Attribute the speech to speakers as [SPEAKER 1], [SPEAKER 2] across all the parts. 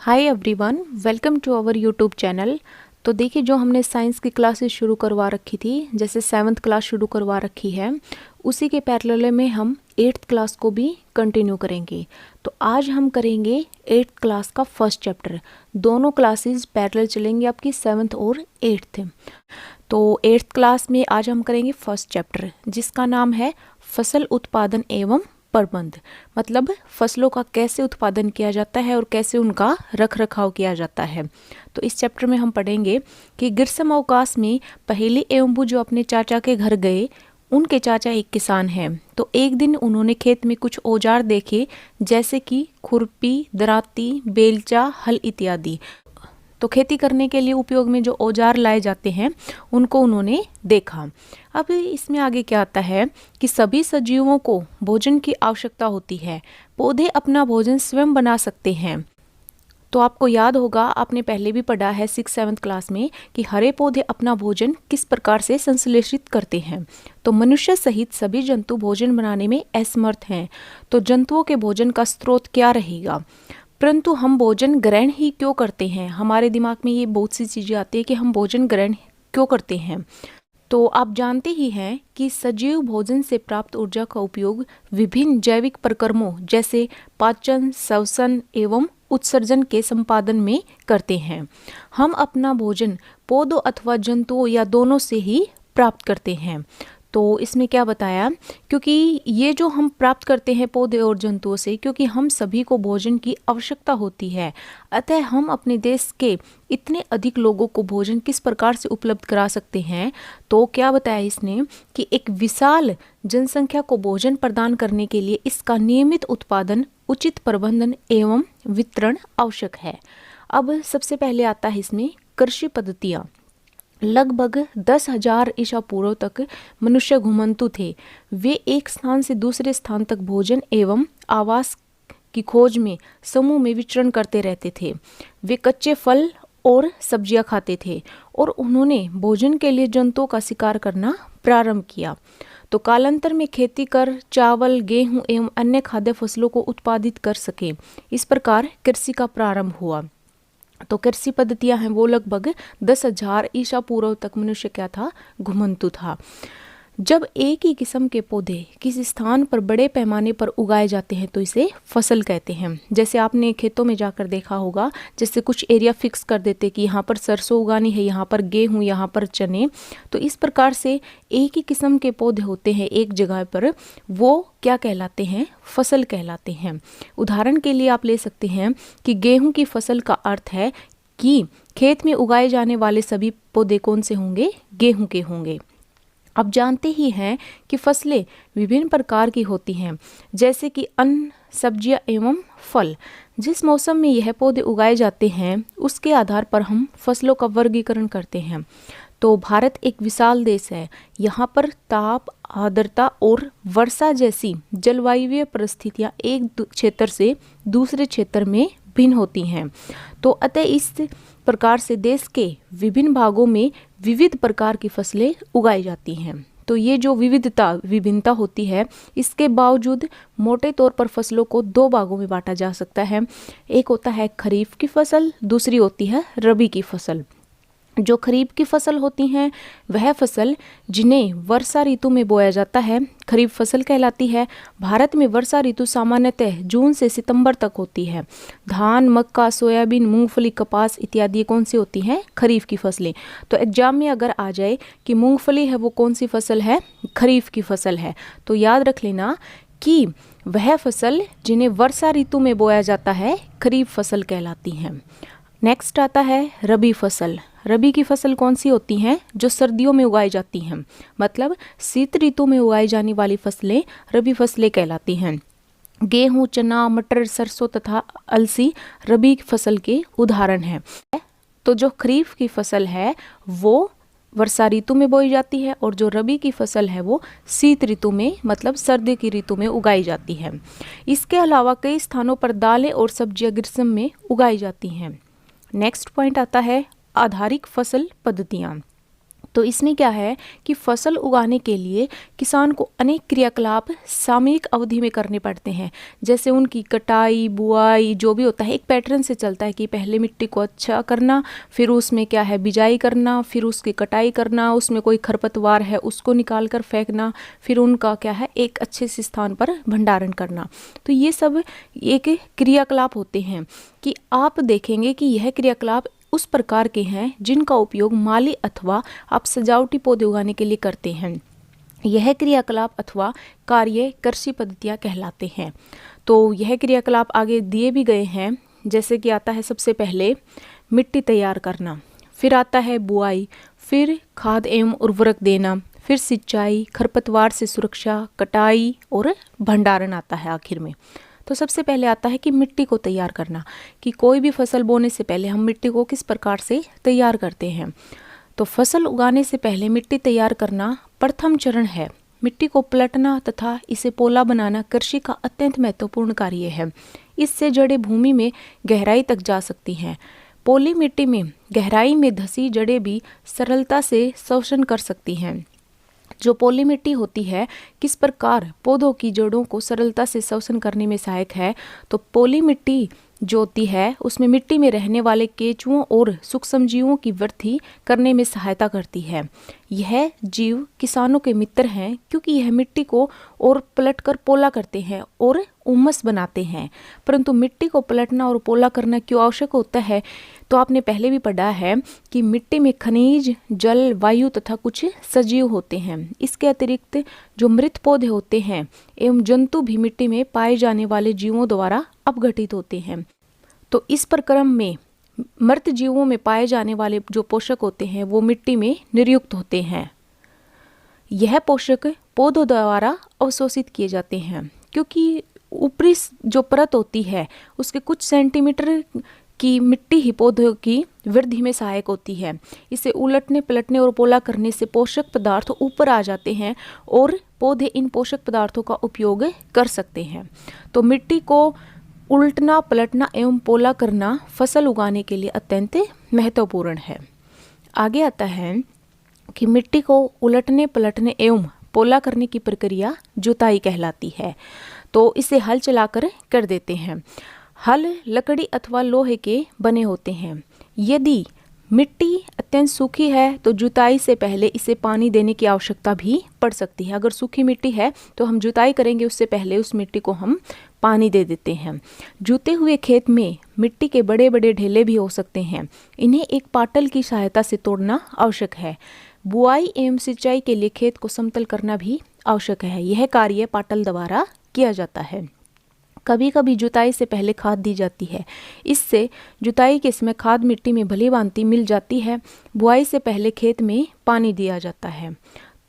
[SPEAKER 1] Hi everyone, welcome to our YouTube channel. तो देखिए, जो हमने साइंस की क्लासेस शुरू करवा रखी थी, जैसे 7th क्लास शुरू करवा रखी है, उसी के पैरेलल में हम 8th क्लास को भी कंटिन्यू करेंगे। तो आज हम करेंगे 8th क्लास का फर्स्ट चैप्टर। दोनों क्लासेस पैरेलल चलेंगे आपकी 7th और 8th। तो 8th क्लास में आज हम करेंगे फर्स्ट चैप्टर, जिसका नाम है फसल उत्पादन एवं प्रबंध। मतलब फसलों का कैसे उत्पादन किया जाता है और कैसे उनका रख रखाव किया जाता है। तो इस चैप्टर में हम पढ़ेंगे कि ग्रीष्म अवकाश में पहेली एवं बू जो अपने चाचा के घर गए, उनके चाचा एक किसान हैं। तो एक दिन उन्होंने खेत में कुछ औजार देखे, जैसे कि खुरपी, दराती, बेलचा, हल इत्यादि। तो खेती करने के लिए उपयोग में जो औजार लाए जाते हैं, उनको उन्होंने देखा। अब इसमें आगे क्या आता है कि सभी सजीवों को भोजन की आवश्यकता होती है। पौधे अपना भोजन स्वयं बना सकते हैं। तो आपको याद होगा, आपने पहले भी पढ़ा है 6-7 क्लास में कि हरे पौधे अपना भोजन किस प्रकार से संश्लेषित करते हैं। तो मनुष्य सहित सभी जंतु भोजन बनाने में असमर्थ हैं। तो जंतुओं के भोजन का स्रोत क्या रहेगा? परंतु हम भोजन ग्रहण ही क्यों करते हैं? हमारे दिमाग में ये बहुत सी चीज़ें आती है कि हम भोजन ग्रहण क्यों करते हैं। तो आप जानते ही हैं कि सजीव भोजन से प्राप्त ऊर्जा का उपयोग विभिन्न जैविक प्रक्रमों जैसे पाचन, श्वसन एवं उत्सर्जन के संपादन में करते हैं। हम अपना भोजन पौधों अथवा जंतुओं या दोनों से ही प्राप्त करते हैं। तो इसमें क्या बताया, क्योंकि ये जो हम प्राप्त करते हैं पौधे और जंतुओं से, क्योंकि हम सभी को भोजन की आवश्यकता होती है, अतः हम अपने देश के इतने अधिक लोगों को भोजन किस प्रकार से उपलब्ध करा सकते हैं। तो क्या बताया इसने कि एक विशाल जनसंख्या को भोजन प्रदान करने के लिए इसका नियमित उत्पादन, उचित प्रबंधन एवं वितरण आवश्यक है। अब सबसे पहले आता है इसमें कृषि पद्धतियाँ। लगभग 10,000 ईसा पूर्व तक मनुष्य घुमंतु थे। वे एक स्थान से दूसरे स्थान तक भोजन एवं आवास की खोज में समूह में विचरण करते रहते थे। वे कच्चे फल और सब्जियां खाते थे और उन्होंने भोजन के लिए जंतुओं का शिकार करना प्रारंभ किया। तो कालांतर में खेती कर चावल, गेहूं एवं अन्य खाद्य फसलों को उत्पादित कर सके। इस प्रकार कृषि का प्रारंभ हुआ। तो कृषि पद्धतियां हैं वो लगभग 10,000 ईसा पूर्व तक मनुष्य क्या था? घुमंतु था। जब एक ही किस्म के पौधे किसी स्थान पर बड़े पैमाने पर उगाए जाते हैं तो इसे फसल कहते हैं। जैसे आपने खेतों में जाकर देखा होगा, जैसे कुछ एरिया फिक्स कर देते कि यहाँ पर सरसों उगानी है, यहाँ पर गेहूँ, यहाँ पर चने। तो इस प्रकार से एक ही किस्म के पौधे होते हैं एक जगह पर, वो क्या कहलाते हैं? फसल कहलाते हैं। उदाहरण के लिए आप ले सकते हैं कि गेहूँ की फसल का अर्थ है कि खेत में उगाए जाने वाले सभी पौधे कौन से होंगे? गेहूँ के होंगे। अब जानते ही हैं कि फसलें विभिन्न प्रकार की होती हैं, जैसे कि अन्न, सब्जियां एवं फल। जिस मौसम में यह पौधे उगाए जाते हैं, उसके आधार पर हम फसलों का वर्गीकरण करते हैं। तो भारत एक विशाल देश है। यहाँ पर ताप, आर्द्रता और वर्षा जैसी जलवायु परिस्थितियाँ एक क्षेत्र से दूसरे क्षेत्र में भिन्न होती हैं। तो अतः इस प्रकार से देश के विभिन्न भागों में विविध प्रकार की फसलें उगाई जाती हैं। तो ये जो विभिन्नता होती है, इसके बावजूद मोटे तौर पर फसलों को 2 भागों में बांटा जा सकता है। एक होता है खरीफ की फसल, दूसरी होती है रबी की फसल। जो खरीफ की फसल होती हैं, वह फसल जिन्हें वर्षा ऋतु में बोया जाता है, खरीफ फसल कहलाती है। भारत में वर्षा ऋतु सामान्यतः जून से सितंबर तक होती है। धान, मक्का, सोयाबीन, मूंगफली, कपास इत्यादि कौन सी होती हैं? खरीफ की फसलें। तो एग्जाम में अगर आ जाए कि मूंगफली है वो कौन सी फसल है? खरीफ की फसल है। तो याद रख लेना कि वह फसल जिन्हें वर्षा ऋतु में बोया जाता है, खरीफ फसल कहलाती हैं। नेक्स्ट आता है रबी फसल। रबी की फसल कौन सी होती हैं? जो सर्दियों में उगाई जाती हैं। मतलब शीत ऋतु में उगाई जाने वाली फसलें रबी फसलें कहलाती हैं। गेहूं, चना, मटर, सरसों तथा अलसी रबी फसल के उदाहरण हैं। तो जो खरीफ की फसल है वो वर्षा ऋतु में बोई जाती है और जो रबी की फसल है वो शीत ऋतु में, मतलब सर्दी की ऋतु में उगाई जाती है। इसके अलावा कई स्थानों पर दालें और सब्जियां ग्रीष्म में उगाई जाती हैं। नेक्स्ट पॉइंट आता है आधारिक फसल पद्धतियाँ। तो इसमें क्या है कि फसल उगाने के लिए किसान को अनेक क्रियाकलाप सामयिक अवधि में करने पड़ते हैं। जैसे उनकी कटाई, बुआई जो भी होता है एक पैटर्न से चलता है कि पहले मिट्टी को अच्छा करना, फिर उसमें क्या है बिजाई करना, फिर उसकी कटाई करना, उसमें कोई खरपतवार है उसको निकाल कर फेंकना, फिर उनका क्या है एक अच्छे से स्थान पर भंडारण करना। तो ये सब एक क्रियाकलाप होते हैं कि आप देखेंगे कि यह क्रियाकलाप उस प्रकार के हैं जिनका उपयोग माली अथवा आप सजावटी पौधे उगाने के लिए करते हैं। यह क्रियाकलाप अथवा कार्य कृषि पद्धतियाँ कहलाते हैं। तो यह क्रियाकलाप आगे दिए भी गए हैं, जैसे कि आता है सबसे पहले मिट्टी तैयार करना, फिर आता है बुआई, फिर खाद एवं उर्वरक देना, फिर सिंचाई, खरपतवार से सुरक्षा, कटाई और भंडारण आता है आखिर में। तो सबसे पहले आता है कि मिट्टी को तैयार करना, कि कोई भी फसल बोने से पहले हम मिट्टी को किस प्रकार से तैयार करते हैं। तो फसल उगाने से पहले मिट्टी तैयार करना प्रथम चरण है। मिट्टी को पलटना तथा इसे पोला बनाना कृषि का अत्यंत महत्वपूर्ण कार्य है। इससे जड़ें भूमि में गहराई तक जा सकती हैं। पोली मिट्टी में गहराई में धसी जड़ें भी सरलता से शोषण कर सकती हैं। जो पोली मिट्टी होती है किस प्रकार पौधों की जड़ों को सरलता से शोषण करने में सहायक है। तो पोली मिट्टी जो होती है उसमें मिट्टी में रहने वाले केंचुओं और सूक्ष्मजीवों की वृद्धि करने में सहायता करती है। यह जीव किसानों के मित्र हैं क्योंकि यह मिट्टी को और पलटकर पोला करते हैं और उमस बनाते हैं। परंतु मिट्टी को पलटना और पोला करना क्यों आवश्यक होता है, तो आपने पहले भी पढ़ा है कि मिट्टी में खनिज, जल, वायु तथा कुछ सजीव होते हैं। इसके अतिरिक्त जो मृत पौधे होते हैं एवं जंतु भी मिट्टी में पाए जाने वाले जीवों द्वारा अपघटित होते हैं। तो इस प्रक्रम में मृत जीवों में पाए जाने वाले जो पोषक होते हैं वो मिट्टी में निर्युक्त होते हैं। यह पोषक पौधों द्वारा अवशोषित किए जाते हैं क्योंकि ऊपरी जो परत होती है उसके कुछ सेंटीमीटर की मिट्टी ही पौधों की वृद्धि में सहायक होती है। इसे उलटने, पलटने और पोला करने से पोषक पदार्थ ऊपर आ जाते हैं और पौधे इन पोषक पदार्थों का उपयोग कर सकते हैं। तो मिट्टी को उल्टना, पलटना एवं पोला करना फसल उगाने के लिए अत्यंत महत्वपूर्ण है। आगे आता है कि मिट्टी को उलटने, पलटने एवं पोला करने की प्रक्रिया जुताई कहलाती है। तो इसे हल चलाकर कर देते हैं। हल लकड़ी अथवा लोहे के बने होते हैं। यदि मिट्टी अत्यंत सूखी है तो जुताई से पहले इसे पानी देने की आवश्यकता भी पड़ सकती है। अगर सूखी मिट्टी है तो हम जुताई करेंगे उससे पहले उस मिट्टी को हम पानी दे देते हैं। जुते हुए खेत में मिट्टी के बड़े बड़े ढेले भी हो सकते हैं। इन्हें एक पाटल की सहायता से तोड़ना आवश्यक है। बुआई एवं सिंचाई के लिए खेत को समतल करना भी आवश्यक है। यह कार्य पाटल द्वारा किया जाता है। कभी कभी जुताई से पहले खाद दी जाती है। इससे जुताई के समय खाद मिट्टी में भली भांति मिल जाती है। बुआई से पहले खेत में पानी दिया जाता है।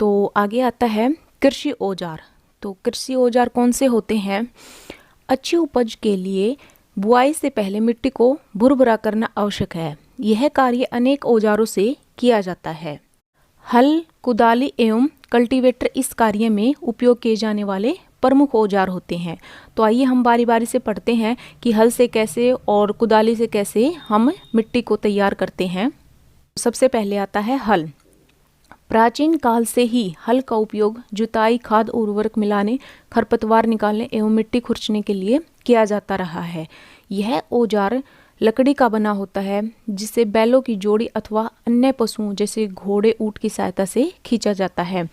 [SPEAKER 1] तो आगे आता है कृषि औजार। तो कृषि औजार कौन से होते हैं? अच्छी उपज के लिए बुआई से पहले मिट्टी को भुरभुरा करना आवश्यक है। यह कार्य अनेक औजारों से किया जाता है। हल, कुदाली एवं कल्टीवेटर इस कार्य में उपयोग किए जाने वाले प्रमुख औजार होते हैं। तो आइए हम बारी बारी से पढ़ते हैं कि हल से कैसे और कुदाली से कैसे हम मिट्टी को तैयार करते हैं। सबसे पहले आता है हल। प्राचीन काल से ही हल का उपयोग जुताई, खाद और उर्वरक मिलाने, खरपतवार निकालने एवं मिट्टी खुरचने के लिए किया जाता रहा है। यह औजार लकड़ी का बना होता है जिसे बैलों की जोड़ी अथवा अन्य पशुओं जैसे घोड़े, ऊंट की सहायता से खींचा जाता है।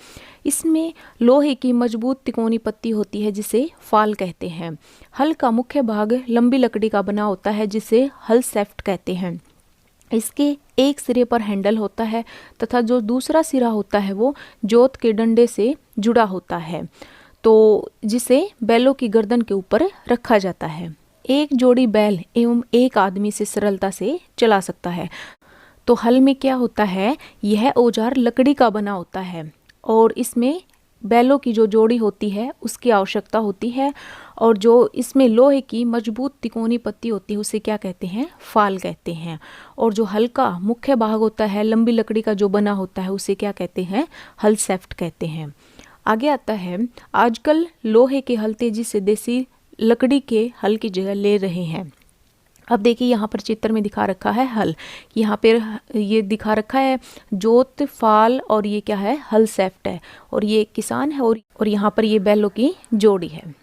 [SPEAKER 1] इसमें लोहे की मजबूत तिकोनी पत्ती होती है जिसे फाल कहते हैं। हल का मुख्य भाग लंबी लकड़ी का बना होता है जिसे हल सैफ्ट कहते हैं। इसके एक सिरे पर हैंडल होता है तथा जो दूसरा सिरा होता है वो जोत के डंडे से जुड़ा होता है, तो जिसे बैलों की गर्दन के ऊपर रखा जाता है। एक जोड़ी बैल एवं एक आदमी से सरलता से चला सकता है। तो हल में क्या होता है, यह औजार लकड़ी का बना होता है और इसमें बैलों की जो जोड़ी होती है उसकी आवश्यकता होती है, और जो इसमें लोहे की मजबूत तिकोनी पत्ती होती है उसे क्या कहते हैं, फाल कहते हैं। और जो हल का मुख्य भाग होता है लंबी लकड़ी का जो बना होता है उसे क्या कहते हैं, हल सैफ्ट कहते हैं। आगे आता है आजकल लोहे के हल तेजी से देसी लकड़ी के हल की जगह ले रहे हैं। अब देखिए यहाँ पर चित्र में दिखा रखा है हल। यहाँ पर ये दिखा रखा है जोत फाल और ये क्या है, हल सेफ्ट है, और ये किसान है और यहाँ पर ये बैलों की जोड़ी है।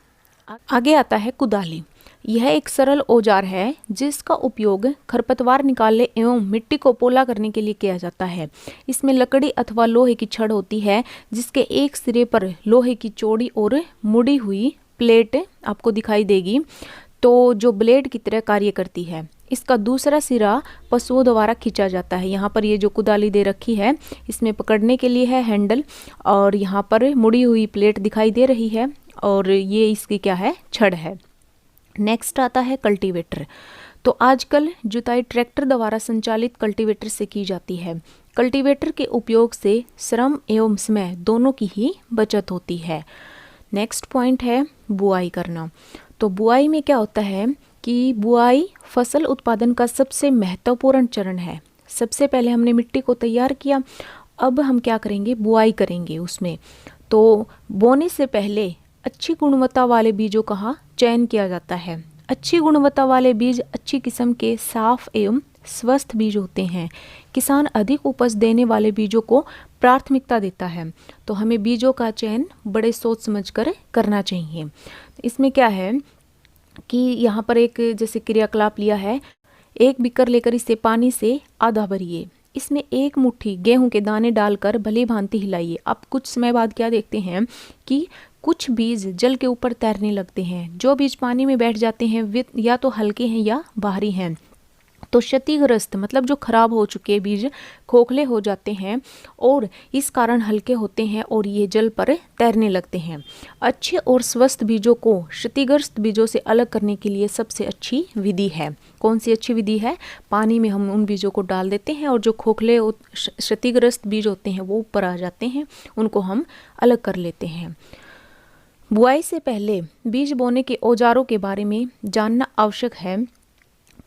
[SPEAKER 1] आगे आता है कुदाली। यह एक सरल औजार है जिसका उपयोग खरपतवार निकालने एवं मिट्टी को पोला करने के लिए किया जाता है। इसमें लकड़ी अथवा लोहे की छड़ होती है जिसके एक सिरे पर लोहे की चौड़ी और मुड़ी हुई प्लेट आपको दिखाई देगी, तो जो ब्लेड की तरह कार्य करती है। इसका दूसरा सिरा पशुओं द्वारा खींचा जाता है। यहाँ पर ये जो कुदाली दे रखी है इसमें पकड़ने के लिए है हैंडल, और यहाँ पर मुड़ी हुई प्लेट दिखाई दे रही है, और ये इसकी क्या है, छड़ है। नेक्स्ट आता है कल्टीवेटर। तो आजकल जुताई ट्रैक्टर द्वारा संचालित कल्टीवेटर से की जाती है। कल्टीवेटर के उपयोग से श्रम एवं समय दोनों की ही बचत होती है। नेक्स्ट पॉइंट है बुआई करना। तो बुआई में क्या होता है कि बुआई फसल उत्पादन का सबसे महत्वपूर्ण चरण है। सबसे पहले हमने मिट्टी को तैयार किया, अब हम क्या करेंगे, बुआई करेंगे उसमें। तो बोने से पहले अच्छी गुणवत्ता वाले बीजों का चयन किया जाता है। अच्छी गुणवत्ता वाले बीज अच्छी किस्म के साफ एवं स्वस्थ बीज होते हैं। किसान अधिक उपज देने वाले बीजों को प्राथमिकता देता है, तो हमें बीजों का चयन बड़े सोच समझकर करना चाहिए। इसमें क्या है कि यहाँ पर एक जैसे क्रियाकलाप लिया है, एक बीकर लेकर इसे पानी से आधा भरिए, इसमें एक मुट्ठी गेहूं के दाने डालकर भली भांति हिलाइए। अब कुछ समय बाद क्या देखते हैं कि कुछ बीज जल के ऊपर तैरने लगते हैं। जो बीज पानी में बैठ जाते हैं वे या तो हल्के हैं या भारी हैं। तो क्षतिग्रस्त मतलब जो खराब हो चुके बीज खोखले हो जाते हैं और इस कारण हल्के होते हैं और ये जल पर तैरने लगते हैं। अच्छे और स्वस्थ बीजों को क्षतिग्रस्त बीजों से अलग करने के लिए सबसे अच्छी विधि है। कौन सी अच्छी विधि है? पानी में हम उन बीजों को डाल देते हैं और जो खोखले और क्षतिग्रस्त बीज होते हैं वो ऊपर आ जाते हैं, उनको हम अलग कर लेते हैं। बुआई से पहले बीज बोने के औजारों के बारे में जानना आवश्यक है।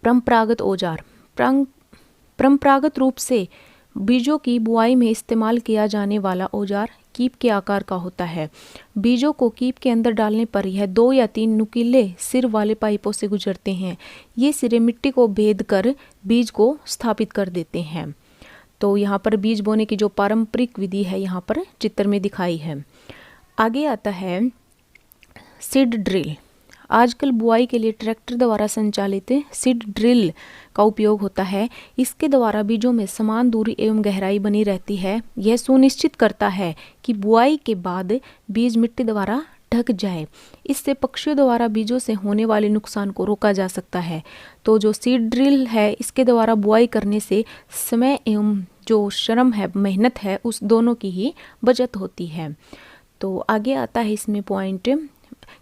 [SPEAKER 1] परंपरागत औजार। परंपरागत रूप से बीजों की बुआई में इस्तेमाल किया जाने वाला औजार कीप के आकार का होता है। बीजों को कीप के अंदर डालने पर यह 2 या 3 नुकीले सिर वाले पाइपों से गुजरते हैं। ये सिरे मिट्टी को भेद कर बीज को स्थापित कर देते हैं। तो यहाँ पर बीज बोने की जो पारंपरिक विधि है यहाँ पर चित्र में दिखाई है। आगे आता है सीड ड्रिल। आजकल बुआई के लिए ट्रैक्टर द्वारा संचालित सीड ड्रिल का उपयोग होता है। इसके द्वारा बीजों में समान दूरी एवं गहराई बनी रहती है। यह सुनिश्चित करता है कि बुआई के बाद बीज मिट्टी द्वारा ढक जाए। इससे पक्षियों द्वारा बीजों से होने वाले नुकसान को रोका जा सकता है। तो जो सीड ड्रिल है इसके द्वारा बुआई करने से समय एवं जो श्रम है, मेहनत है, उस दोनों की ही बचत होती है। तो आगे आता है इसमें पॉइंट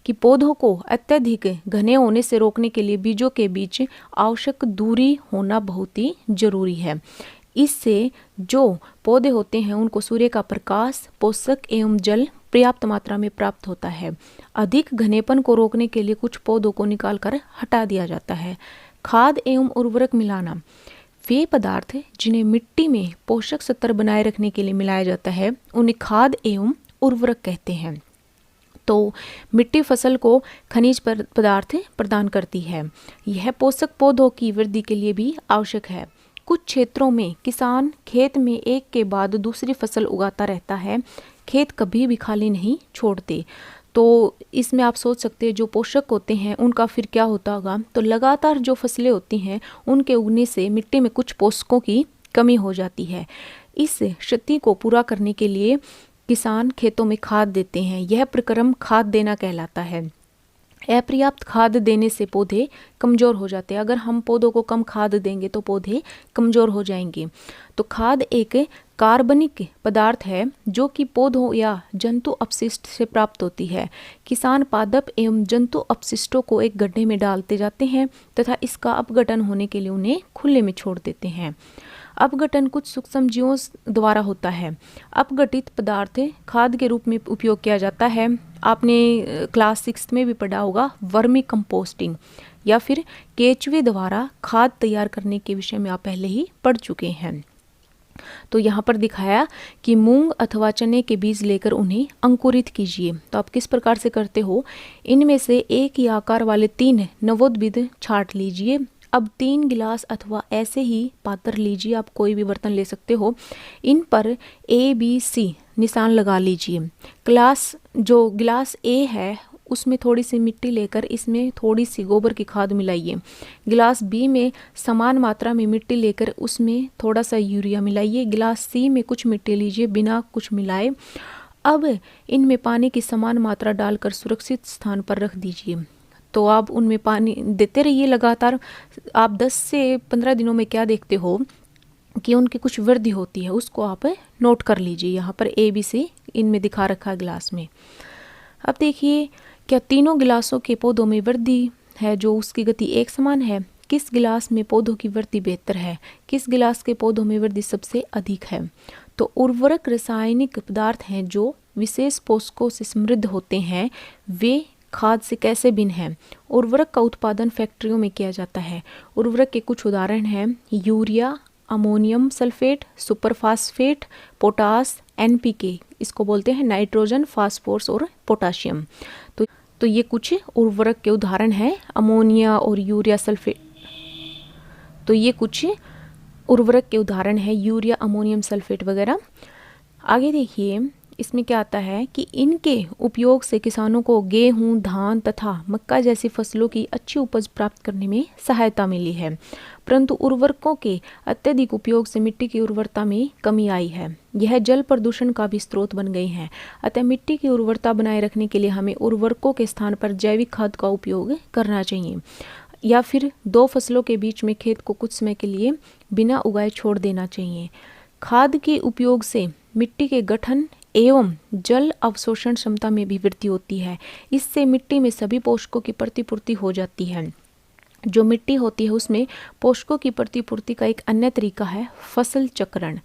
[SPEAKER 1] कि पौधों को अत्यधिक घने होने से रोकने के लिए बीजों के बीच आवश्यक दूरी होना बहुत ही जरूरी है। इससे जो पौधे होते हैं उनको सूर्य का प्रकाश, पोषक एवं जल पर्याप्त मात्रा में प्राप्त होता है। अधिक घनेपन को रोकने के लिए कुछ पौधों को निकालकर हटा दिया जाता है। खाद एवं उर्वरक मिलाना। वे पदार्थ जिन्हें मिट्टी में पोषक स्तर बनाए रखने के लिए मिलाया जाता है उन्हें खाद एवं उर्वरक कहते हैं। तो मिट्टी फसल को खनिज पदार्थ प्रदान करती है। यह पोषक पौधों की वृद्धि के लिए भी आवश्यक है। कुछ क्षेत्रों में किसान खेत में एक के बाद दूसरी फसल उगाता रहता है। खेत कभी भी खाली नहीं छोड़ते। तो इसमें आप सोच सकते हैं जो पोषक होते हैं उनका फिर क्या होता होगा। तो लगातार जो फसलें होती हैं उनके उगने से मिट्टी में कुछ पोषकों की कमी हो जाती है। इस क्षति को पूरा करने के लिए किसान खेतों में खाद देते हैं। यह प्रक्रम खाद देना कहलाता है। अपर्याप्त खाद देने से पौधे कमज़ोर हो जाते हैं। अगर हम पौधों को कम खाद देंगे तो पौधे कमज़ोर हो जाएंगे। तो खाद एक कार्बनिक पदार्थ है जो कि पौधों या जंतु अपशिष्ट से प्राप्त होती है। किसान पादप एवं जंतु अपशिष्टों को एक गड्ढे में डालते जाते हैं तथा इसका अपघटन होने के लिए उन्हें खुले में छोड़ देते हैं। अपघटन कुछ सूक्ष्मजीवों द्वारा होता है। अपघटित पदार्थ खाद के रूप में उपयोग किया जाता है। आपने क्लास 6 में भी पढ़ा होगा वर्मी कंपोस्टिंग या फिर केचुए द्वारा खाद तैयार करने के विषय में आप पहले ही पढ़ चुके हैं। तो यहाँ पर दिखाया कि मूंग अथवा चने के बीज लेकर उन्हें अंकुरित कीजिए। तो आप किस प्रकार से करते हो? इनमें से एक ही आकार वाले 3 नवोद्भिद छांट लीजिए। अब 3 गिलास अथवा ऐसे ही पात्र लीजिए, आप कोई भी बर्तन ले सकते हो। इन पर ABC निशान लगा लीजिए। गिलास A है उसमें थोड़ी सी मिट्टी लेकर इसमें थोड़ी सी गोबर की खाद मिलाइए। गिलास B में समान मात्रा में मिट्टी लेकर उसमें थोड़ा सा यूरिया मिलाइए। गिलास C में कुछ मिट्टी लीजिए बिना कुछ मिलाए। अब इनमें पानी की समान मात्रा डालकर सुरक्षित स्थान पर रख दीजिए। तो आप उनमें पानी देते रहिए लगातार। आप 10 से 15 दिनों में क्या देखते हो कि उनकी कुछ वृद्धि होती है, उसको आप नोट कर लीजिए। यहाँ पर ABC इनमें दिखा रखा है गिलास में। अब देखिए क्या तीनों गिलासों के पौधों में वृद्धि है जो उसकी गति एक समान है। किस गिलास में पौधों की वृद्धि बेहतर है, किस गिलास के पौधों में वृद्धि सबसे अधिक है। तो उर्वरक रासायनिक पदार्थ हैं जो विशेष पोषकों से समृद्ध होते हैं, वे खाद से कैसे भिन्न हैं। उर्वरक का उत्पादन फैक्ट्रियों में किया जाता है। उर्वरक के कुछ उदाहरण हैं urea, ammonium sulphate, superphosphate, potash, NPK, इसको बोलते हैं नाइट्रोजन, फास्फोरस और पोटाशियम। तो ये कुछ उर्वरक के उदाहरण हैं, अमोनिया और यूरिया सल्फेट। तो ये कुछ उर्वरक के उदाहरण हैं, यूरिया, अमोनियम सल्फेट वगैरह। आगे देखिए इसमें क्या आता है कि इनके उपयोग से किसानों को गेहूं, धान तथा मक्का जैसी फसलों की अच्छी उपज प्राप्त करने में सहायता मिली है। परंतु उर्वरकों के अत्यधिक उपयोग से मिट्टी की उर्वरता में कमी आई है। यह जल प्रदूषण का भी स्रोत बन गई है। अतः मिट्टी की उर्वरता बनाए रखने के लिए हमें उर्वरकों के स्थान पर जैविक खाद का उपयोग करना चाहिए, या फिर 2 फसलों के बीच में खेत को कुछ समय के लिए बिना उगाए छोड़ देना चाहिए। खाद के उपयोग से मिट्टी के गठन एवं जल अवशोषण क्षमता में भी वृद्धि होती है। इससे मिट्टी में सभी पोषकों की प्रतिपूर्ति हो जाती है। जो मिट्टी होती है उसमें पोषकों की प्रतिपूर्ति का एक अन्य तरीका है फसल चक्रण।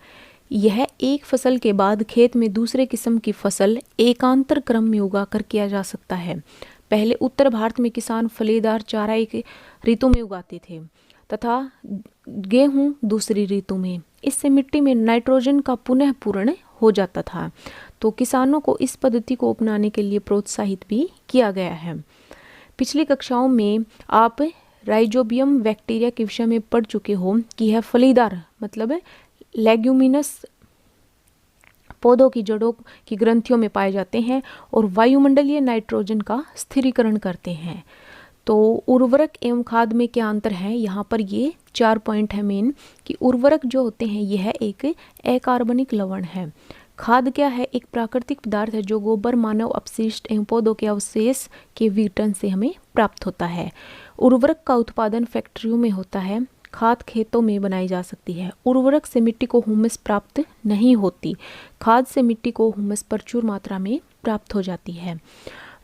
[SPEAKER 1] यह एक फसल के बाद खेत में दूसरे किस्म की फसल एकांतर क्रम में उगाकर किया जा सकता है। पहले उत्तर भारत में किसान फलीदार चारा एक ऋतु में उगाते थे तथा गेहूं दूसरी ऋतु में। इससे मिट्टी में नाइट्रोजन का पुनः पूर्ण हो जाता था। तो किसानों को इस पद्धति को अपनाने के लिए प्रोत्साहित भी किया गया है। पिछली कक्षाओं में आप राइजोबियम बैक्टीरिया के विषय में पढ़ चुके हो कि यह फलीदार मतलब लेग्यूमिनस पौधों की जड़ों की ग्रंथियों में पाए जाते हैं और वायुमंडलीय नाइट्रोजन का स्थिरीकरण करते हैं। तो उर्वरक एवं खाद में क्या अंतर है, यहाँ पर ये 4 पॉइंट है मेन कि उर्वरक जो होते हैं यह एक अकार्बनिक लवण है। खाद क्या है, एक प्राकृतिक पदार्थ है जो गोबर, मानव अपशिष्ट एवं पौधों के अवशेष के विघटन से हमें प्राप्त होता है। उर्वरक का उत्पादन फैक्ट्रियों में होता है, खाद खेतों में बनाई जा सकती है। उर्वरक से मिट्टी को हुमस प्राप्त नहीं होती, खाद से मिट्टी को हुमस प्रचुर मात्रा में प्राप्त हो जाती है।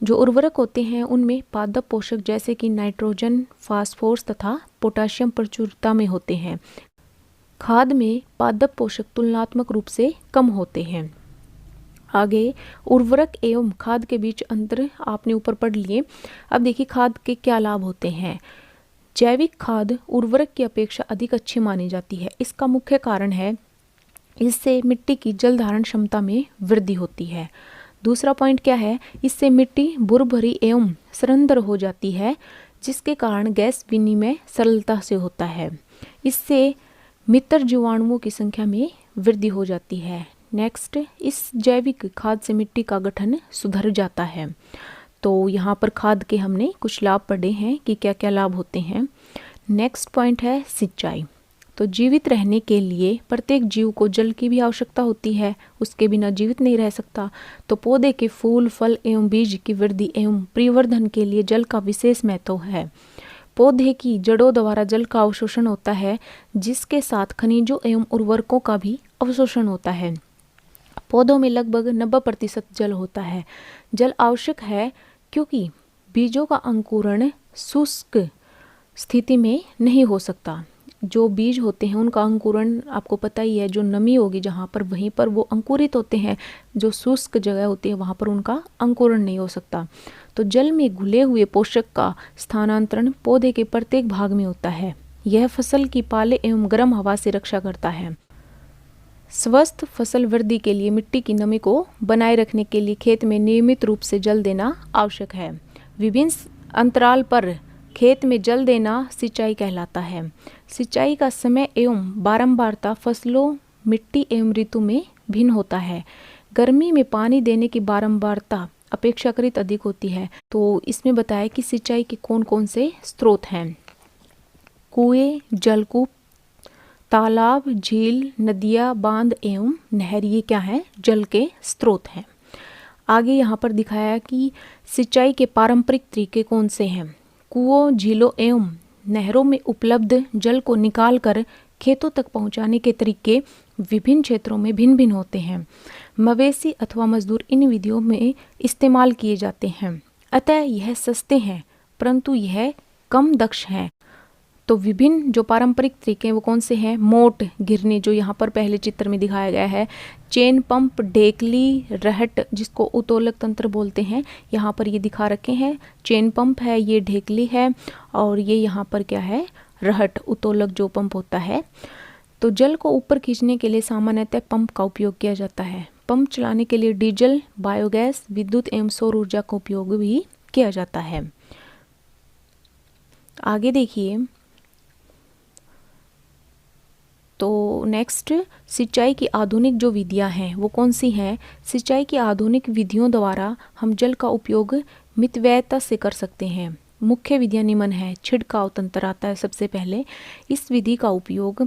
[SPEAKER 1] जो उर्वरक होते हैं उनमें पादप पोषक जैसे कि नाइट्रोजन, फास्फोरस तथा पोटाशियम प्रचुरता में होते हैं। खाद में पादप पोषक तुलनात्मक रूप से कम होते हैं। आगे उर्वरक एवं खाद के बीच अंतर आपने ऊपर पढ़ लिए। अब देखिए खाद के क्या लाभ होते हैं। जैविक खाद उर्वरक की अपेक्षा अधिक अच्छी मानी जाती है। इसका मुख्य कारण है इससे मिट्टी की जल धारण क्षमता में वृद्धि होती है। दूसरा पॉइंट क्या है, इससे मिट्टी भुरभरी एवं सरंध्र हो जाती है जिसके कारण गैस विनिमय सरलता से होता है। इससे मित्र जीवाणुओं की संख्या में वृद्धि हो जाती है। नेक्स्ट, इस जैविक खाद से मिट्टी का गठन सुधर जाता है। तो यहाँ पर खाद के हमने कुछ लाभ पढ़े हैं कि क्या क्या लाभ होते हैं। नेक्स्ट पॉइंट है सिंचाई। तो जीवित रहने के लिए प्रत्येक जीव को जल की भी आवश्यकता होती है, उसके बिना जीवित नहीं रह सकता। तो पौधे के फूल, फल एवं बीज की वृद्धि एवं परिवर्धन के लिए जल का विशेष महत्व है। पौधे की जड़ों द्वारा जल का अवशोषण होता है जिसके साथ खनिजों एवं उर्वरकों का भी अवशोषण होता है। पौधों में लगभग 90% जल होता है। जल आवश्यक है क्योंकि बीजों का अंकुरण शुष्क स्थिति में नहीं हो सकता। जो बीज होते हैं उनका अंकुरण आपको पता ही है, जो नमी होगी जहाँ पर वहीं पर वो अंकुरित होते हैं। जो शुष्क जगह होती है वहाँ पर उनका अंकुरण नहीं हो सकता। तो जल में घुले हुए पोषक का स्थानांतरण पौधे के प्रत्येक भाग में होता है। यह फसल की पाले एवं गर्म हवा से रक्षा करता है। स्वस्थ फसल वृद्धि के लिए मिट्टी की नमी को बनाए रखने के लिए खेत में नियमित रूप से जल देना आवश्यक है। विभिन्न अंतराल पर खेत में जल देना सिंचाई कहलाता है। सिंचाई का समय एवं बारंबारता फसलों, मिट्टी एवं ऋतु में भिन्न होता है। गर्मी में पानी देने की बारंबारता अपेक्षाकृत अधिक होती है। तो इसमें बताया कि सिंचाई के कौन कौन से स्रोत हैं। कुएं, जलकूप, तालाब, झील, नदियाँ, बांध एवं नहर, ये क्या है? जल के स्रोत हैं। आगे यहाँ पर दिखाया कि सिंचाई के पारंपरिक तरीके कौन से हैं। कुओं, झीलों एवं नहरों में उपलब्ध जल को निकालकर खेतों तक पहुँचाने के तरीके विभिन्न क्षेत्रों में भिन्न भिन्न होते हैं। मवेशी अथवा मजदूर इन विधियों में इस्तेमाल किए जाते हैं, अतः यह सस्ते हैं परंतु यह कम दक्ष हैं। तो विभिन्न जो पारंपरिक तरीके हैं वो कौन से हैं? मोट गिरने, जो यहाँ पर पहले चित्र में दिखाया गया है, चेन पंप, ढेकली, रहट जिसको उत्तोलक तंत्र बोलते हैं, यहाँ पर ये दिखा रखे हैं। चेन पंप है, ये ढेकली है, और ये यहाँ पर क्या है? रहट, उत्तोलक जो पंप होता है। तो जल को ऊपर खींचने के लिए सामान्यतः पंप का उपयोग किया जाता है। पंप चलाने के लिए डीजल, बायोगैस, विद्युत एवं सौर ऊर्जा का उपयोग भी किया जाता है। आगे देखिए, तो नेक्स्ट, सिंचाई की आधुनिक जो विधियां हैं वो कौन सी हैं? सिंचाई की आधुनिक विधियों द्वारा हम जल का उपयोग मितव्ययता से कर सकते हैं। मुख्य विधियां निम्न है। छिड़काव तंत्र आता है सबसे पहले। इस विधि का उपयोग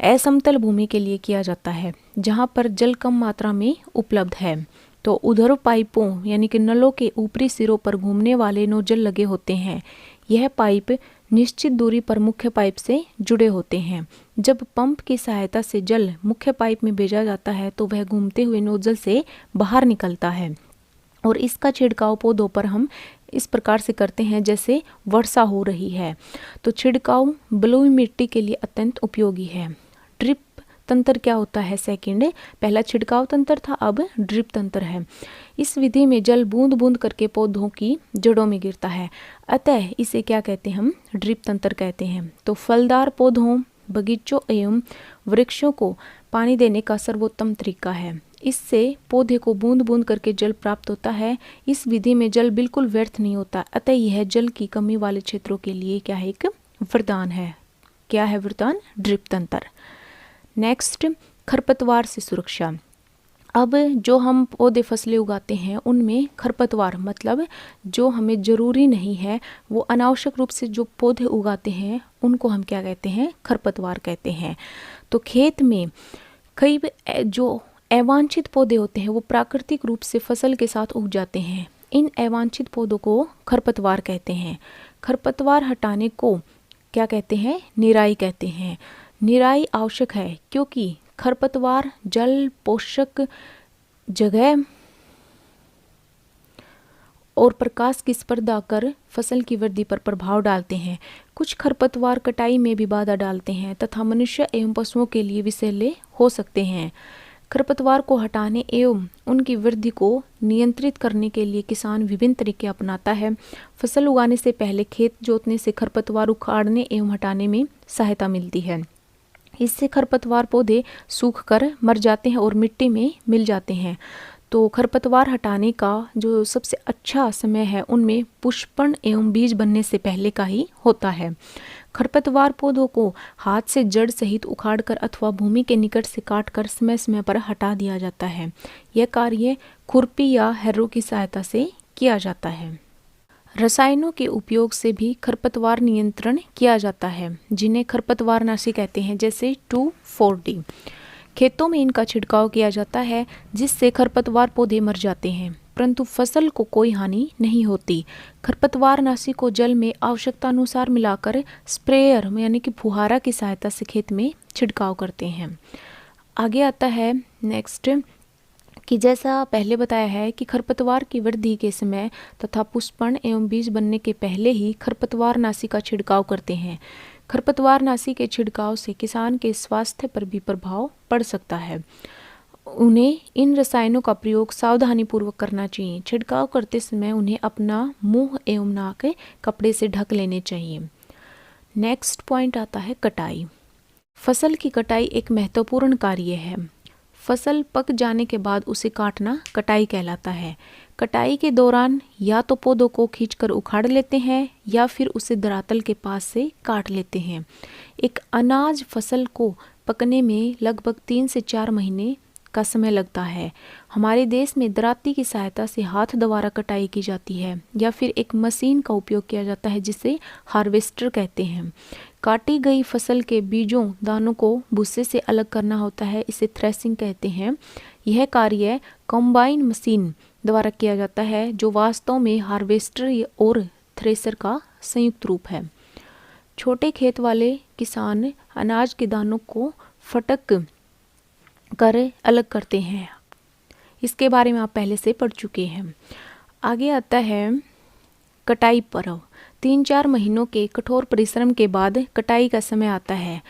[SPEAKER 1] असमतल भूमि के लिए किया जाता है जहां पर जल कम मात्रा में उपलब्ध है। तो उधर पाइपों यानी कि नलों के ऊपरी सिरों पर घूमने वाले नोजल लगे होते हैं। यह पाइप निश्चित दूरी पर मुख्य पाइप से जुड़े होते हैं। जब पंप की सहायता से जल मुख्य पाइप में भेजा जाता है तो वह घूमते हुए नोजल से बाहर निकलता है और इसका छिड़काव पौधों पर हम इस प्रकार से करते हैं जैसे वर्षा हो रही है। तो छिड़काव बलुई मिट्टी के लिए अत्यंत उपयोगी है। ड्रिप तंत्र क्या होता है? सेकंड, पहला छिड़काव तंत्र था, अब ड्रिप तंत्र है। इस विधि में जल बूंद बूंद करके पौधों की जड़ों में गिरता है, अतः इसे क्या कहते हैं? हम ड्रिप तंत्र कहते हैं। तो फलदार पौधों, बगीचों एवं वृक्षों को पानी देने का सर्वोत्तम तरीका है। इससे पौधे को बूंद बूंद करके जल प्राप्त होता है। इस विधि में जल बिल्कुल व्यर्थ नहीं होता, अतः यह जल की कमी वाले क्षेत्रों के लिए क्या है? एक वरदान है। क्या है वरदान? ड्रिप तंत्र। नेक्स्ट, खरपतवार से सुरक्षा। अब जो हम पौधे फसलें उगाते हैं उनमें खरपतवार मतलब जो हमें ज़रूरी नहीं है, वो अनावश्यक रूप से जो पौधे उगाते हैं उनको हम क्या कहते हैं? खरपतवार कहते हैं। तो खेत में कई जो अवांछित पौधे होते हैं वो प्राकृतिक रूप से फसल के साथ उग जाते हैं। इन अवांछित पौधों को खरपतवार कहते हैं। खरपतवार हटाने को क्या कहते हैं? निराई कहते हैं। निराई आवश्यक है क्योंकि खरपतवार जल, पोषक, जगह और प्रकाश की स्पर्धा कर फसल की वृद्धि पर प्रभाव डालते हैं। कुछ खरपतवार कटाई में भी बाधा डालते हैं तथा मनुष्य एवं पशुओं के लिए विषैले हो सकते हैं। खरपतवार को हटाने एवं उनकी वृद्धि को नियंत्रित करने के लिए किसान विभिन्न तरीके अपनाता है। फसल उगाने से पहले खेत जोतने से खरपतवार उखाड़ने एवं हटाने में सहायता मिलती है। इससे खरपतवार पौधे सूखकर मर जाते हैं और मिट्टी में मिल जाते हैं। तो खरपतवार हटाने का जो सबसे अच्छा समय है उनमें पुष्पन एवं बीज बनने से पहले का ही होता है। खरपतवार पौधों को हाथ से जड़ सहित उखाड़कर अथवा भूमि के निकट से काटकर समय समय पर हटा दिया जाता है। यह कार्य खुरपी या हैरो की सहायता से किया जाता है। रसायनों के उपयोग से भी खरपतवार नियंत्रण किया जाता है जिन्हें खरपतवारनाशी कहते हैं, जैसे 2,4-D। खेतों में इनका छिड़काव किया जाता है जिससे खरपतवार पौधे मर जाते हैं परंतु फसल को कोई हानि नहीं होती। खरपतवारनाशी को जल में आवश्यकतानुसार मिलाकर स्प्रेयर यानी कि फुहारा की सहायता से खेत में छिड़काव करते हैं। आगे आता है नेक्स्ट कि जैसा पहले बताया है कि खरपतवार की वृद्धि के समय तथा पुष्पन एवं बीज बनने के पहले ही खरपतवारनाशी का छिड़काव करते हैं। खरपतवारनाशी के छिड़काव से किसान के स्वास्थ्य पर भी प्रभाव पड़ सकता है। उन्हें इन रसायनों का प्रयोग सावधानीपूर्वक करना चाहिए। छिड़काव करते समय उन्हें अपना मुंह एवं नाक कपड़े से ढक लेने चाहिए। नेक्स्ट पॉइंट आता है कटाई। फसल की कटाई एक महत्वपूर्ण कार्य है। फसल पक जाने के बाद उसे काटना कटाई कहलाता है। कटाई के दौरान या तो पौधों को खींचकर उखाड़ लेते हैं या फिर उसे धरातल के पास से काट लेते हैं। एक अनाज फसल को पकने में लगभग 3 से 4 महीने का समय लगता है। हमारे देश में दराती की सहायता से हाथ द्वारा कटाई की जाती है या फिर एक मशीन का उपयोग किया जाता है जिसे हार्वेस्टर कहते हैं। काटी गई फसल के बीजों दानों को भूसे से अलग करना होता है, इसे थ्रेसिंग कहते हैं। यह कार्य कंबाइन मशीन द्वारा किया जाता है जो वास्तव में हार्वेस्टर और थ्रेसर का संयुक्त रूप है। छोटे खेत वाले किसान अनाज के दानों को फटक कर अलग करते हैं। इसके बारे में आप पहले से पढ़ चुके हैं। आगे आता है कटाई पर्व। 3-4 महीनों के कठोर परिश्रम के बाद कटाई का समय आता है।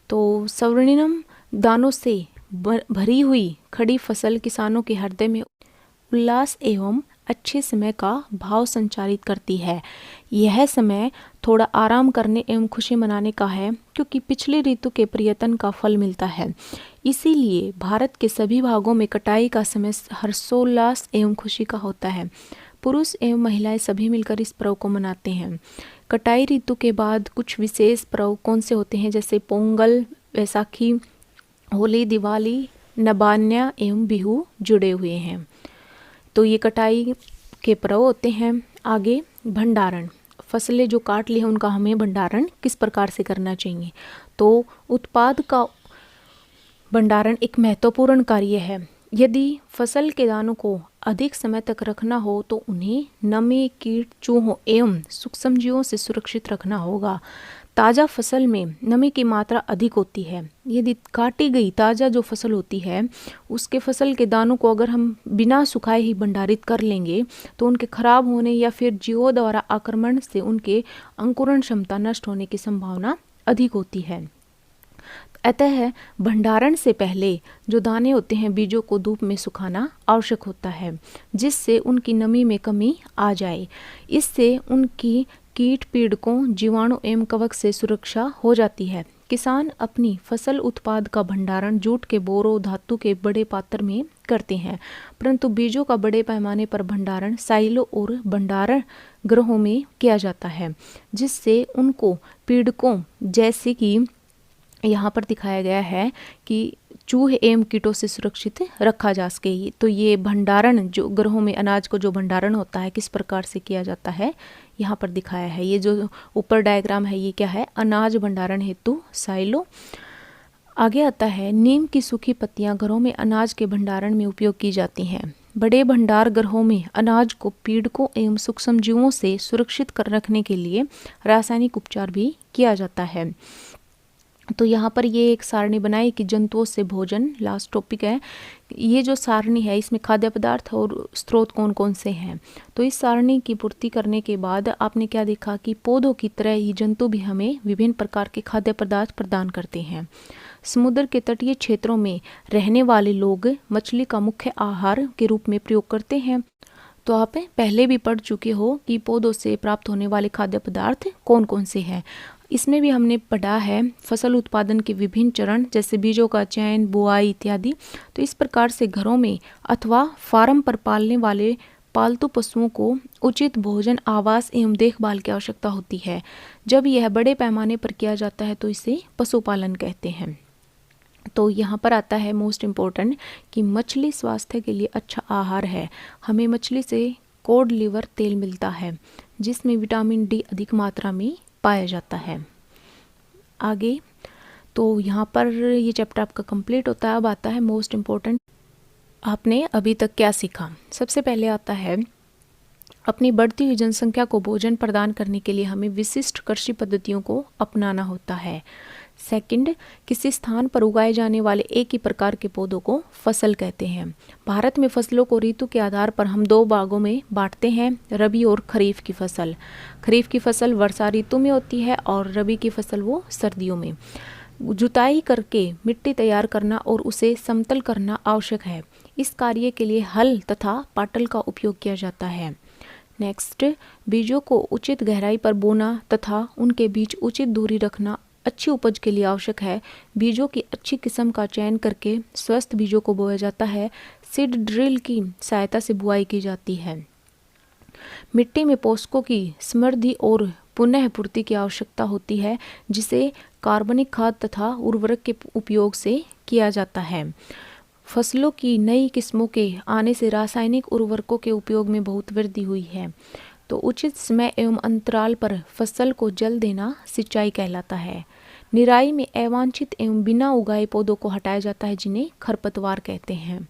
[SPEAKER 1] तो स्वर्णिम दानों से भरी हुई खड़ी फसल किसानों के हृदय में उल्लास एवं अच्छे समय का भाव संचारित करती है। यह समय थोड़ा आराम करने एवं खुशी मनाने का है क्योंकि पिछले ऋतु के प्रयत्न का फल मिलता है। इसीलिए भारत के सभी भागों में कटाई का समय हर्षोल्लास एवं खुशी का होता है। पुरुष एवं महिलाएं सभी मिलकर इस पर्व को मनाते हैं। कटाई ऋतु के बाद कुछ विशेष पर्व कौन से होते हैं, जैसे पोंगल, वैसाखी, होली, दिवाली, नबान्या एवं बिहू जुड़े हुए हैं। तो ये कटाई के पर्व होते हैं। आगे भंडारण। फसलें जो काट ली हैं उनका हमें भंडारण किस प्रकार से करना चाहिए। तो उत्पाद का भंडारण एक महत्वपूर्ण कार्य है। यदि फसल के दानों को अधिक समय तक रखना हो तो उन्हें नमी, कीट, चूहों एवं सूक्ष्मजीवों से सुरक्षित रखना होगा। ताज़ा फसल में नमी की मात्रा अधिक होती है। यदि काटी गई ताज़ा जो फसल होती है उसके फसल के दानों को अगर हम बिना सुखाए ही भंडारित कर लेंगे तो उनके खराब होने या फिर जीवों द्वारा आक्रमण से उनके अंकुरण क्षमता नष्ट होने की संभावना अधिक होती है। अतः भंडारण से पहले जो दाने होते हैं बीजों को धूप में सुखाना आवश्यक होता है जिससे उनकी नमी में कमी आ जाए। इससे उनकी कीट, पीड़कों, जीवाणु एवं कवक से सुरक्षा हो जाती है। किसान अपनी फसल उत्पाद का भंडारण जूट के बोरों, धातु के बड़े पात्र में करते हैं, परंतु बीजों का बड़े पैमाने पर भंडारण साइलो और भंडारण गृहों में किया जाता है जिससे उनको पीड़कों जैसे कि यहाँ पर दिखाया गया है कि चूहे एवं कीटों से सुरक्षित रखा जा सके। तो ये भंडारण जो गृहों में अनाज को जो भंडारण होता है किस प्रकार से किया जाता है यहाँ पर दिखाया है। ये जो ऊपर डायग्राम है ये क्या है, अनाज भंडारण हेतु साइलो। आगे आता है नीम की सूखी पत्तियाँ घरों में अनाज के भंडारण में उपयोग की जाती हैं। बड़े भंडार गृहों में अनाज को पीड़कों एवं सूक्ष्मजीवों से सुरक्षित कर रखने के लिए रासायनिक उपचार भी किया जाता है। तो यहाँ पर ये एक सारणी बनाई कि जंतुओं से भोजन, लास्ट टॉपिक है। ये जो सारणी है इसमें खाद्य पदार्थ और स्रोत कौन कौन से हैं। तो इस सारणी की पूर्ति करने के बाद आपने क्या देखा कि पौधों की तरह ही जंतु भी हमें विभिन्न प्रकार के खाद्य पदार्थ प्रदान करते हैं। समुद्र के तटीय क्षेत्रों में रहने वाले लोग मछली का मुख्य आहार के रूप में प्रयोग करते हैं। तो आप पहले भी पढ़ चुके हो कि पौधों से प्राप्त होने वाले खाद्य पदार्थ कौन कौन से हैं। इसमें भी हमने पढ़ा है फसल उत्पादन के विभिन्न चरण जैसे बीजों का चयन, बुआई इत्यादि। तो इस प्रकार से घरों में अथवा फार्म पर पालने वाले पालतू पशुओं को उचित भोजन, आवास एवं देखभाल की आवश्यकता होती है। जब यह बड़े पैमाने पर किया जाता है तो इसे पशुपालन कहते हैं। तो यहाँ पर आता है मोस्ट इम्पोर्टेंट कि मछली स्वास्थ्य के लिए अच्छा आहार है। हमें मछली से कोड लिवर तेल मिलता है जिसमें विटामिन डी अधिक मात्रा में पाया जाता है। आगे तो यहाँ पर ये चैप्टर आपका कंप्लीट होता है। अब आता है मोस्ट इम्पोर्टेंट, आपने अभी तक क्या सीखा। सबसे पहले आता है अपनी बढ़ती हुई जनसंख्या को भोजन प्रदान करने के लिए हमें विशिष्ट कृषि पद्धतियों को अपनाना होता है। सेकंड, किसी स्थान पर उगाए जाने वाले एक ही प्रकार के पौधों को फसल कहते हैं। भारत में फसलों को ऋतु के आधार पर हम 2 भागों में बांटते हैं, रबी और खरीफ की फसल। खरीफ की फसल वर्षा ऋतु में होती है और रबी की फसल वो सर्दियों में। जुताई करके मिट्टी तैयार करना और उसे समतल करना आवश्यक है। इस कार्य के लिए हल तथा पाटल का उपयोग किया जाता है। नेक्स्ट, बीजों को उचित गहराई पर बोना तथा उनके बीच उचित दूरी रखना अच्छी उपज के लिए आवश्यक है। बीजों की अच्छी किस्म का चयन करके स्वस्थ बीजों को बोया जाता है। सीड ड्रिल की सहायता से बुआई की जाती है। मिट्टी में पोषकों की समृद्धि और पुनः पूर्ति की आवश्यकता होती है, जिसे कार्बनिक खाद तथा उर्वरक के उपयोग से किया जाता है। फसलों की नई किस्मों के आने से रासायनिक उर्वरकों के उपयोग में बहुत वृद्धि हुई है। तो उचित समय एवं अंतराल पर फसल को जल देना सिंचाई कहलाता है। निराई में अवांछित एवं बिना उगाए पौधों को हटाया जाता है, जिन्हें खरपतवार कहते हैं।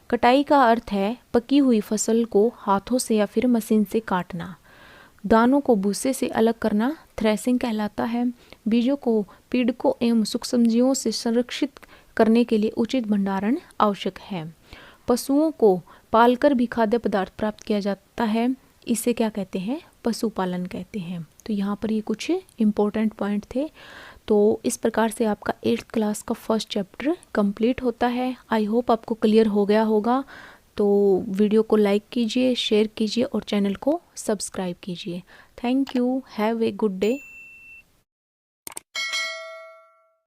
[SPEAKER 1] कटाई का अर्थ है पकी हुई फसल को हाथों से या फिर मशीन से काटना। दानों को भूसे से अलग करना थ्रेसिंग कहलाता है। बीजों को पीड़कों एवं सूक्ष्मजीवों से संरक्षित करने के लिए उचित भंडारण आवश्यक है। पशुओं को पालकर भी खाद्य पदार्थ प्राप्त किया जाता है, इसे क्या कहते हैं? पशुपालन कहते हैं। तो यहाँ पर ये कुछ इम्पोर्टेंट पॉइंट थे। तो इस प्रकार से आपका 8th क्लास का फर्स्ट चैप्टर कंप्लीट होता है। आई होप आपको क्लियर हो गया होगा। तो वीडियो को लाइक कीजिए, शेयर कीजिए और चैनल को सब्सक्राइब कीजिए। Thank you. Have a good day.